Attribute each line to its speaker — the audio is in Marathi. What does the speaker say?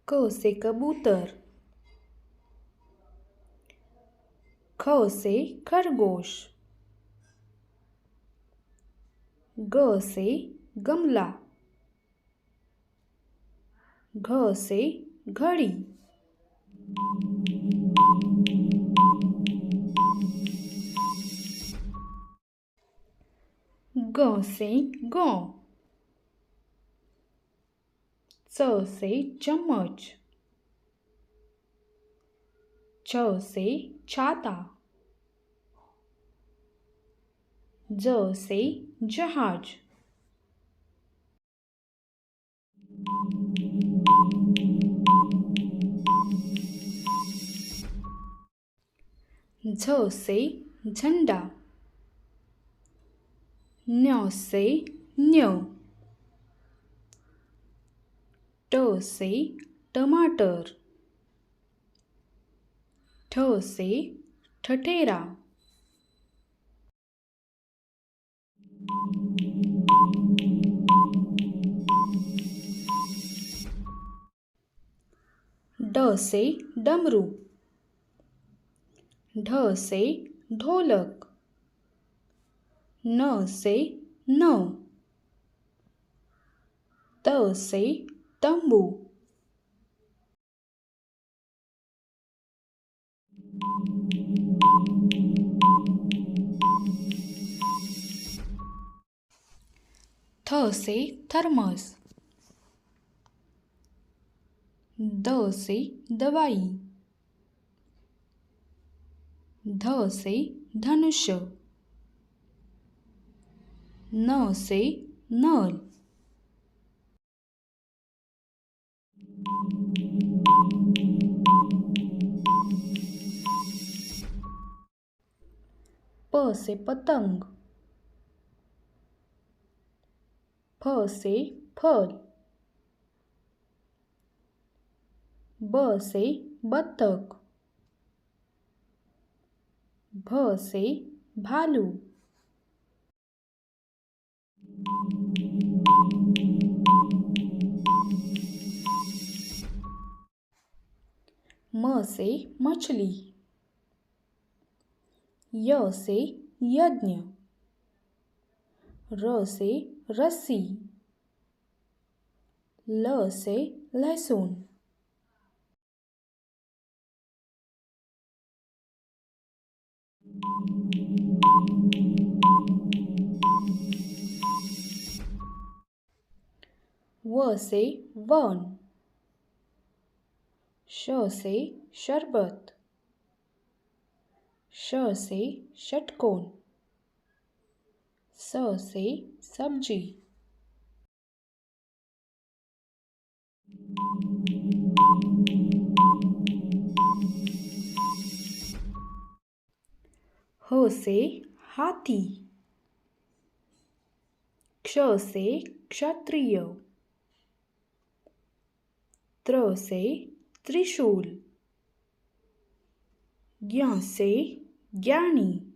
Speaker 1: क से कबूतर, ख से खरगोश, ग से गमला, घ से घड़ी, ग से गाँव, च से चम्मच, छ से छाता, ज से जहाज, झ से झंडा, न्य से न्य, ट से टमाटर, ठ से ठठेरा, ड से डमरू, ढ से ढोलक, न से नाव, त से तंबू, थ से थर्मस, द से दवाई, ध से धनुष्य, न से नल, प से पतंग, फ से फल, ब से बत्तख, भ से भालू, म से मछली, य से यज्ञ, र से रस्सी, ल से लहसुन, व से वन, श से शरबत, श से षटकोण, स से सब्जी, ह से हाथी, क्ष से क्षत्रिय, त्र से त्रिशूल, ज्ञ से ज्ञानी,